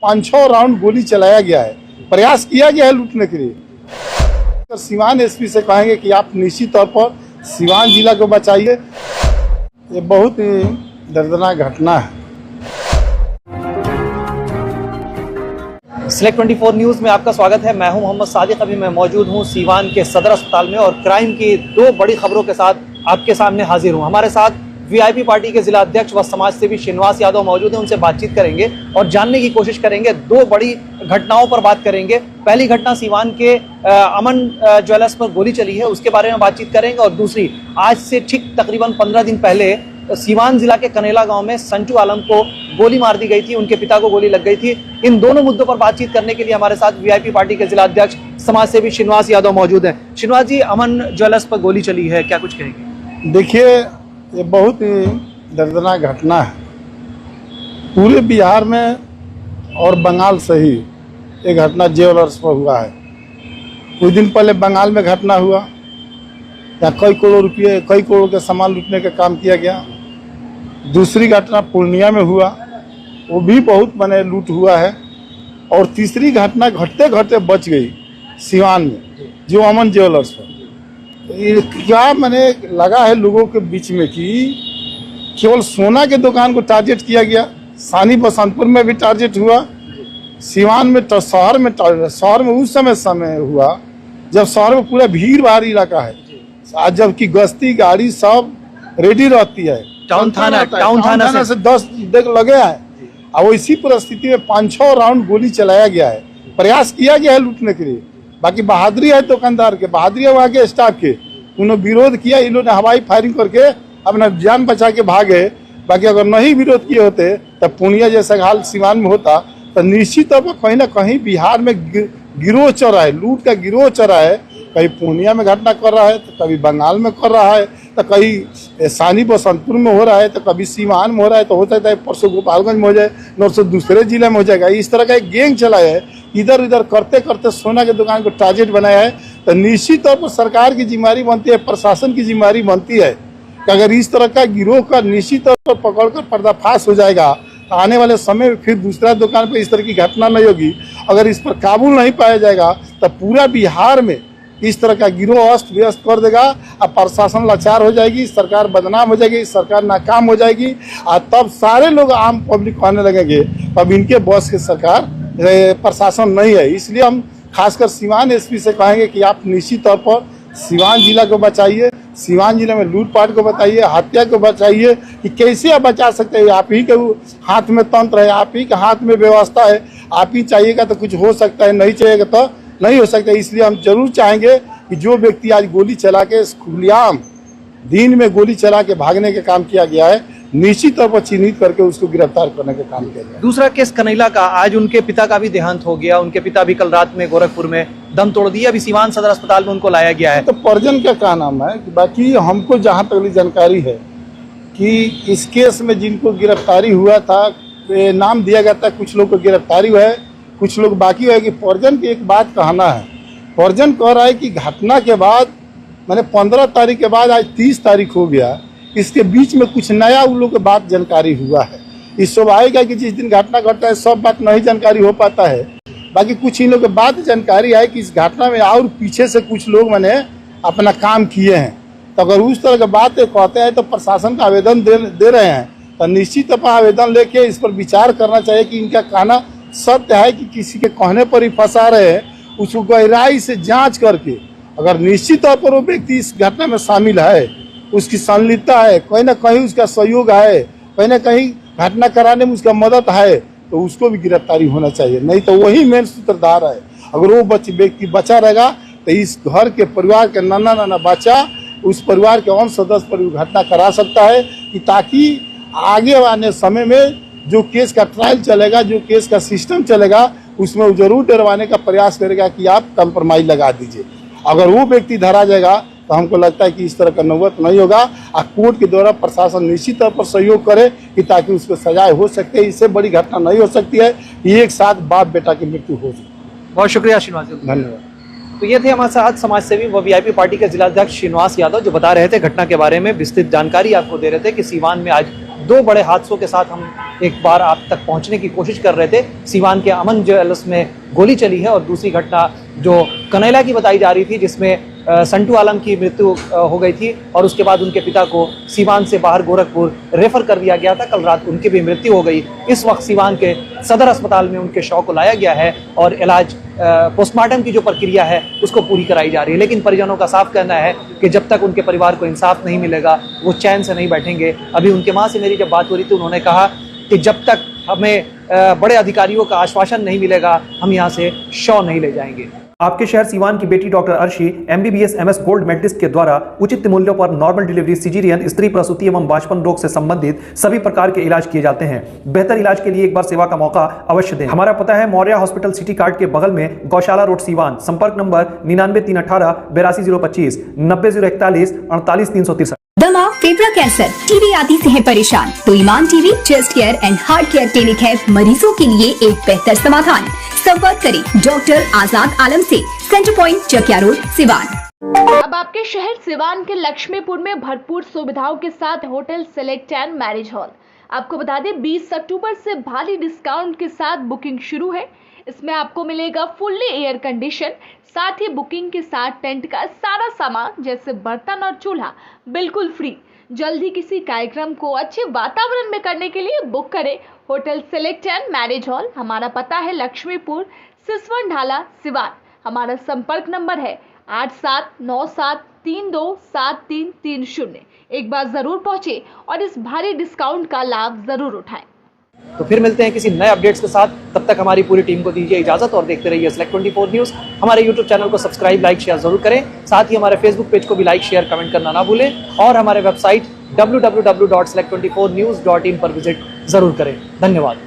5-6 round गोली चलाया गया है, प्रयास किया गया है लूटने के लिए। तो सिवान एसपी से कहेंगे कि आप निश्चित तौर पर सिवान जिला को बचाइए। ये बहुत ही दर्दनाक घटना है। सिलेक्ट 24 न्यूज़ में आपका स्वागत है। मैं हूं मोहम्मद सादिक। अभी मैं मौजूद हूं सीवान के सदर अस्पताल में और क्राइम की 2 बड़ी खबरों के साथ आपके सामने हाजिर हूं। हमारे साथ वीआईपी पार्टी के जिला अध्यक्ष व समाज सेवी श्रीनिवास यादव मौजूद हैं। उनसे बातचीत करेंगे और जानने की कोशिश करेंगे। 2 बड़ी घटनाओं पर बात करेंगे। पहली घटना सीवान के अमन ज्वेलर्स पर गोली चली है, उसके बारे में बातचीत करेंगे। और दूसरी, आज से ठीक तकरीबन 15 दिन पहले सीवान जिला के कनेला गांव में संजू आलम को गोली मार दी गई थी, उनके पिता को गोली लग गई थी। इन दोनों मुद्दों पर बातचीत करने के लिए हमारे साथ वीआईपी पार्टी के जिला अध्यक्ष समाज सेवी श्रीनिवास यादव मौजूद हैं। श्रीनिवास जी, अमन ज्वेलर्स पर गोली चली है, क्या कुछ कहेंगे? देखिए, ये बहुत ही दर्दनाक घटना है। पूरे बिहार में और बंगाल से ही ये घटना ज्वेलर्स पर हुआ है। कुछ दिन पहले बंगाल में घटना हुआ, या कई करोड़ के सामान लूटने का काम किया गया। दूसरी घटना पूर्णिया में हुआ, वो भी बहुत लूट हुआ है। और तीसरी घटना घटते घटते बच गई सिवान में, जो अमन ज्वेलर्स पर। ये क्या लगा है लोगों के बीच में कि केवल सोना के दुकान को टारगेट किया गया। सानी बसंतपुर में भी टारगेट हुआ, सिवान में तो शहर में उस समय हुआ जब शहर में पूरा भीड़ भाड़ इलाका है, जबकि गश्ती गाड़ी सब रेडी रहती है। टाउन थाना से 10 देख लगे हैं। और इसी परिस्थिति में 5-6 राउंड गोली चलाया गया है, प्रयास किया गया है लूटने के लिए। बाकी बहादुरी है दुकानदार के, बहादुरी है वहाँ के स्टाफ के। उन्होंने विरोध किया, इन लोगों ने हवाई फायरिंग करके अपना जान बचा के भागे। बाकी अगर नहीं विरोध किए होते तब पूर्णिया जैसा हाल सिवान में होता, तो निश्चित तौर पर कहीं ना कहीं बिहार में गिरोह चल रहा है, लूट का गिरोह चल रहा है। कहीं पूर्णिया में घटना कर रहा है, तो कभी बंगाल में कर रहा है, तो कहीं सानी बसंतपुर में हो रहा है, तो कभी सीवान में हो रहा है, तो हो सकता है परसों गोपालगंज में हो जाए, नरसों दूसरे जिले में हो जाएगा। इस तरह का एक गैंग चला है, इधर उधर करते करते सोना के दुकान को टारगेट बनाया है। तो निश्चित तौर पर सरकार की जिम्मेदारी बनती है, प्रशासन की जिम्मेदारी बनती है कि अगर इस तरह का गिरोह का निश्चित तौर पर पकड़कर पर्दाफाश हो जाएगा, तो आने वाले समय में फिर दूसरा दुकान पर इस तरह की घटना नहीं होगी। अगर इस पर काबू नहीं पाया जाएगा तो पूरा बिहार में इस तरह का गिरोह अस्त व्यस्त कर देगा। अब प्रशासन लाचार हो जाएगी, सरकार बदनाम हो जाएगी, सरकार नाकाम हो जाएगी, और तब सारे लोग आम पब्लिक कहने लगेंगे अब इनके बॉस की सरकार प्रशासन नहीं है। इसलिए हम खासकर सिवान एसपी से कहेंगे कि आप निश्चित तौर पर सिवान जिला को बचाइए, सिवान जिले में लूटपाट को बताइए, हत्या को बचाइए। कि कैसे आप बचा सकते हैं? आप ही के हाथ में तंत्र है, आप ही के हाथ में व्यवस्था है। आप ही चाहिएगा तो कुछ हो सकता है, नहीं चाहिएगा तो नहीं हो सकता। इसलिए हम जरूर चाहेंगे कि जो व्यक्ति आज गोली चला के खुलेआम दिन में गोली चला के भागने का काम किया गया है, निश्चित तौर पर चिन्हित करके उसको गिरफ्तार करने का काम किया गया। दूसरा केस कनेला का, आज उनके पिता का भी देहांत हो गया। उनके पिता भी कल रात में गोरखपुर में दम तोड़ दिया। अभी सीवान सदर अस्पताल में उनको लाया गया है। तो परिजन का क्या नाम है? बाकी हमको जहाँ तक जानकारी है कि इस केस में जिनको गिरफ्तारी हुआ था, नाम दिया गया था, कुछ लोग को गिरफ्तारी हुआ है, कुछ लोग बाकी है। कि परिजन की एक बात कहना है, परिजन कह रहा है कि घटना के बाद 15 तारीख के बाद आज 30 तारीख हो गया, इसके बीच में कुछ नया उन लोगों के बात जानकारी हुआ है। इस स्वाभाविक है कि जिस दिन घटना घटता है सब बात नहीं जानकारी हो पाता है। बाकी कुछ इन लोगों के बात जानकारी है कि इस घटना में और पीछे से कुछ लोग अपना काम किए हैं। तो अगर उस तरह की बात कहते हैं तो प्रशासन का आवेदन दे रहे हैं, तो निश्चित तौर पर आवेदन लेके इस पर विचार करना चाहिए कि इनका कहना सत्य है कि किसी के कहने पर ही फंसा रहे हैं। उसको गहराई से जांच करके अगर निश्चित तौर पर वो व्यक्ति इस घटना में शामिल है, उसकी संलिप्तता है, कहीं ना कहीं उसका सहयोग है, कहीं ना कहीं घटना कराने में उसका मदद है, तो उसको भी गिरफ्तारी होना चाहिए। नहीं तो वही मेन सूत्रधार है। अगर वो व्यक्ति बचा रहेगा तो इस घर के परिवार के नाना बच्चा उस परिवार के अन्य सदस्य पर घटना करा सकता है, कि ताकि आगे आने समय में जो केस का ट्रायल चलेगा, जो केस का सिस्टम चलेगा, उसमें वो जरूर डरवाने का प्रयास करेगा कि आप कंप्रोमाइज लगा दीजिए। अगर वो व्यक्ति धरा जाएगा तो हमको लगता है कि इस तरह का नौबत नहीं होगा। और कोर्ट के द्वारा प्रशासन निश्चित तौर पर सहयोग करे कि ताकि उसको सजाए हो सकती है। इससे बड़ी घटना नहीं हो सकती है कि एक साथ बाप बेटा की मृत्यु हो जाए। बहुत शुक्रिया श्रीनिवास जी, धन्यवाद। तो ये थे हमारे साथ समाज सेवी व वीआईपी पार्टी के जिला अध्यक्ष श्रीनिवास यादव, जो बता रहे थे घटना के बारे में, विस्तृत जानकारी आपको दे रहे थे कि सीवान में आज दो बड़े हादसों के साथ हम एक बार आप तक पहुंचने की कोशिश कर रहे थे। सीवान के अमन ज्वेलर्स में गोली चली है और दूसरी घटना जो कनैला की बताई जा रही थी, जिसमें संटू आलम की मृत्यु हो गई थी और उसके बाद उनके पिता को सीवान से बाहर गोरखपुर रेफर कर दिया गया था। कल रात उनकी भी मृत्यु हो गई। इस वक्त सीवान के सदर अस्पताल में उनके शव को लाया गया है और इलाज पोस्टमार्टम की जो प्रक्रिया है उसको पूरी कराई जा रही है। लेकिन परिजनों का साफ कहना है कि जब तक उनके परिवार को इंसाफ नहीं मिलेगा वो चैन से नहीं बैठेंगे। अभी उनके माँ से मेरी जब बात हो रही थी, उन्होंने कहा कि जब तक हमें बड़े अधिकारियों का आश्वासन नहीं मिलेगा हम यहाँ से शव नहीं ले जाएंगे। आपके शहर सीवान की बेटी doctor Arshi MBBS MS gold medallist के द्वारा उचित मूल्यों पर नॉर्मल डिलीवरी, सिजेरियन, स्त्री प्रसूति एवं बांझपन रोग से संबंधित सभी प्रकार के इलाज किए जाते हैं। बेहतर इलाज के लिए एक बार सेवा का मौका अवश्य दें। हमारा पता है मौर्या हॉस्पिटल सिटी कार्ड के बगल में, गौशाला रोड, सीवान। संपर्क नंबर 99 318 82 025 90 041 48 363। दमा, फेफड़ा कैंसर, टीबी आदि से है परेशान तो Iman TB chest care and heart care clinic है मरीजों के लिए एक बेहतर समाधान। संपर्क करें डॉक्टर आजाद आलम से, centre point, Chakia road, Siwan. अब आपके शहर सिवान के लक्ष्मीपुर में भरपूर सुविधाओं के साथ hotel select and marriage hall. आपको बता दें 20 अक्टूबर से भारी डिस्काउंट के साथ बुकिंग शुरू है। इसमें आपको मिलेगा फुल्ली एयर कंडीशन, साथ ही बुकिंग के साथ टेंट का सारा सामान जैसे बर्तन और चूल्हा बिल्कुल फ्री। जल्द ही किसी कार्यक्रम को अच्छे वातावरण में करने के लिए बुक करें hotel select and marriage hall. हमारा पता है लक्ष्मीपुर, सिसवन ढाला, सिवान। हमारा संपर्क नंबर है 8797327330। एक बार जरूर पहुंचे और इस भारी डिस्काउंट का लाभ जरूर उठाएं। तो फिर मिलते हैं किसी नए अपडेट्स के साथ। तब तक हमारी पूरी टीम को दीजिए इजाजत और देखते रहिए Select24 न्यूज़। हमारे यूट्यूब चैनल को सब्सक्राइब, लाइक, शेयर जरूर करें। साथ ही हमारे फेसबुक पेज को भी लाइक, शेयर, कमेंट करना ना भूलें और हमारे वेबसाइट www.select24news.in पर विजिट जरूर करें। धन्यवाद।